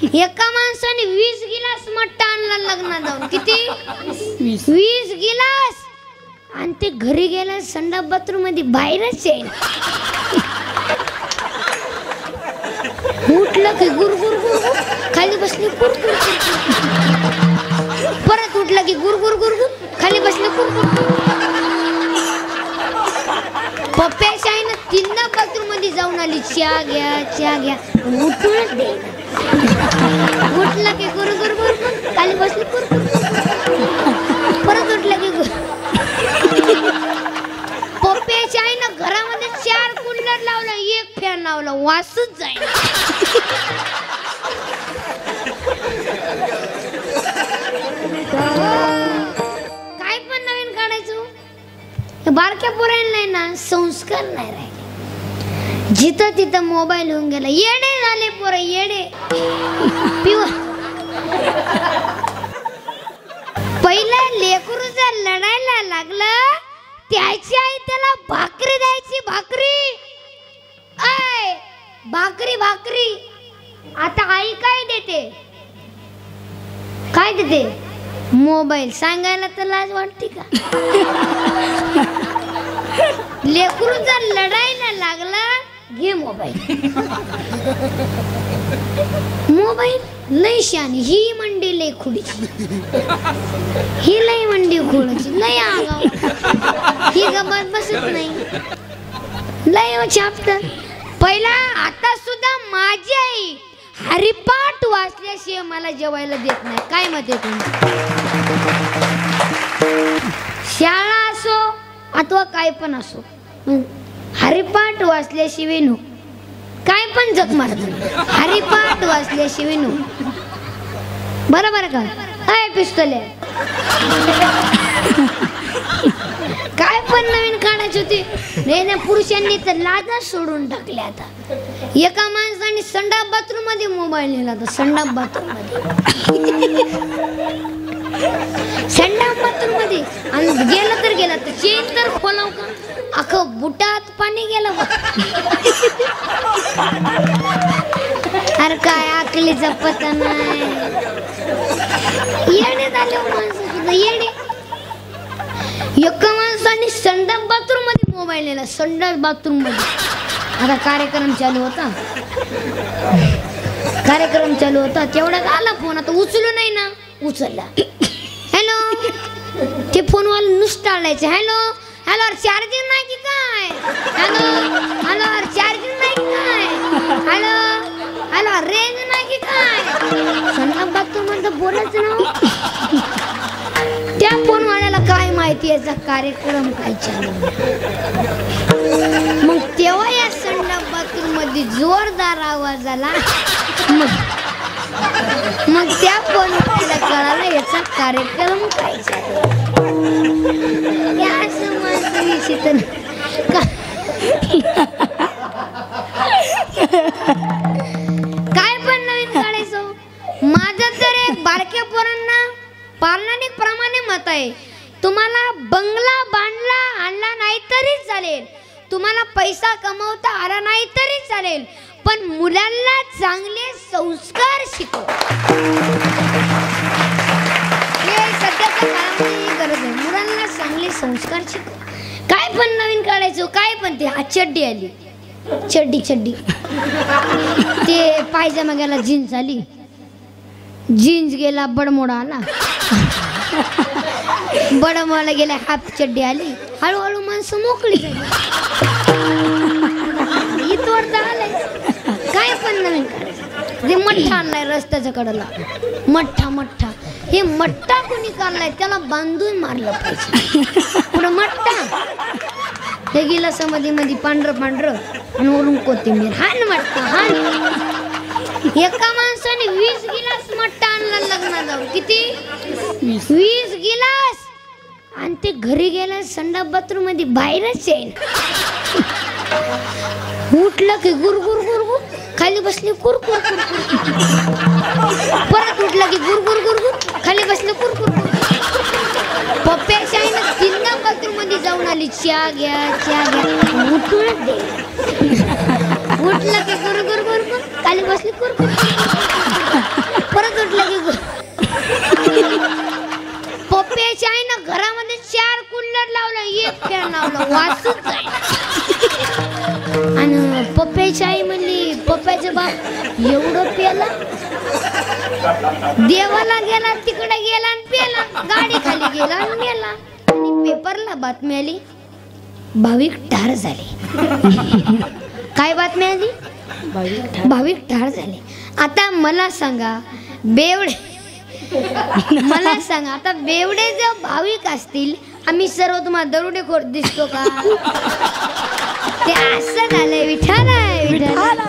एका माणसाने 20 गिलास मट्टा आणला लग्नात जाऊन. किती? 20 गिलास. आणि ते घरी गेला संडास बाथरूम मध्ये बाहेरच आहे. उठलं की गुरगुर गुरगुर, खाली बसले कुरकुर. परत उठलं की गुरगुर गुरगुर, खाली बसले कुरकुर. पप्प्याच्या आईनं 3दा बाथरूम मध्ये जाऊन आली. चहा घ्या चहा घ्या, उठूनच दे. उठलं की गुरगुर गुरगुर, खाली बसले कुरकुर. परत उठलं की पप्प्याच्या आईनं घरामध्ये 4 कूलर लावला, 1 फॅन लावला, वासच जाईल. काय पण नवीन काढायचो. बारक्या पोरांना ना संस्कार नाही राहिले. जिथं तिथं मोबाईल होऊन गेला. येडे झाले पोरं, येडे. पहिला लेकरू जर लढायला लागलं, त्याची आई त्याला भाकरी द्यायची. भाकरी, ऐ भाकरी भाकरी. आता आई काय देते? काय देते? मोबाईल. सांगायला तर लाज वाटते का? लेकरू जर लढायला लागला, घे मोबाईल. मोबाईल लय शानी. ही मंडी लय खुडीची, ही लय मंडी खुडची, लय आगाव. ही गप्प बसत नाही, लय छापत. पहिला आता सुद्धा माझी आई हरिपाठ वाचल्याशिवाय मला जेवायला देत नाही. काय मत आहे तुम्ही? शाळा असो अथवा काय पण असो, हरिपाठ वाचल्याशिवाय नो. काय पण जग मारत, हरिपाठ वाचल्याशिवाय नो. बरोबर का? काय पिस्तोले, काय पण नवीन काढायचे होते. नाही ना, पुरुषांनी तर लाजा सोडून टाकल्या. आता एका माणसाने संडास बाथरूम मध्ये मोबाईल नेला. तर संडास बाथरूम मध्ये, संडास बाथरूम मध्ये. आणि गेला तर गेला तर चेन तर खोलाव का? अख्खं बुटात पाणी गेलं. अरे काय अकलीचा पत्ता नाही. येडे झाले माणसं सुद्धा, येडे. एका माणसाने संडास बाथरूम मध्ये मोबाईल नेला. संडास बाथरूम मध्ये. आता कार्यक्रम चालू होता, कार्यक्रम चालू होता. तेवढ्यात आला फोन. आता उचलू नाही ना, उचलला. हॅलो, ते फोनवाला नुसतं आलायचं. हॅलो हॅलो, चार्जिंग नाही की काय? हॅलो हॅलो, चार्जिंग नाही की काय? हॅलो हॅलो, रेंज नाही की काय? संडास बाथरूम मध्ये बोलायचं ना. त्या फोनवाल्याला काय माहिती याचा कार्यक्रम काय चालू. मग तेव्हा या संडास बाथरूम मध्ये जोरदार आवाज आला. मग त्या फोनवाल्याला कळालं याचा कार्यक्रम काय चालू. काय पण नवीन काढायचो. माझं तर एक बारक्या पोरांना पारणानिक प्रमाणे मत आहे. तुम्हाला बंगला बांधला आणला नाही तरी चालेल, तुम्हाला पैसा कमवता आला नाही तरी चालेल, पण मुलांना चांगले संस्कार शिकव. हे सध्याच्या काळामध्ये गरज आहे. मुलांना चांगले संस्कार शिकव. काय पण नवीन काढायचो. काय पण ते चड्डी आली, चड्डी चड्डी. ते पायजामा गेला, जीन्स आली. जीन्स गेला, बडमोडा आला. बडमोडा गेला, हाफ चड्डी आली. हळूहळू माणसं मोकळी झाली. इथवर आलंय. काय पण नवीन काढायचं. ते मठ्ठा आणलाय रस्त्याच्या कडेला. मठ्ठा मठ्ठा. हे मठ्ठा कोणी काढलाय त्याला बांधून मारलं पाहिजे. पुढं मठ्ठा, हे गिलासामध्ये मध्ये पांढरं पांढरं आणि वरून कोथिंबीर. हान मठ्ठा हान. एका माणसाने 20 गिलास मठ्ठा आणला लग्नात जाऊन. किती? 20 गिलास. आणि ते घरी गेला संडास बाथरूम मध्ये बाहेरच येईल. उठलं की गुरगुर गुरगुर, खाली बसले कुरकुर कुरकुर. परत उठलं की गुरगुर गुरगुर, खाली बसले कुरकुर. पप्प्याच्या आईनं 3दा बाथरूम मध्ये जाऊन आली. चहा घ्या चहा घ्या, उठूनच दे. उठलं की गुरगुर गुरगुर, खाली बसले कुरकुर. वाचूच जाईल. आणि पप्प्याची आई म्हणली पप्प्याचा बाप एवढं पेला, देवाला गेला तिकडे गेला आणि पेला, गाडी खाली गेला आणि मेला. आणि पेपरला बातमी आली भाविक ठार झाले. काय बातमी आली? भाविक ठार झाले. आता मला सांगा बेवडे, मला सांगा आता बेवडे जर भाविक असतील, आम्ही सर्व तुम्हाला दरोडेखोर दिसतो का? ते असं झालंय. विठाला विठाला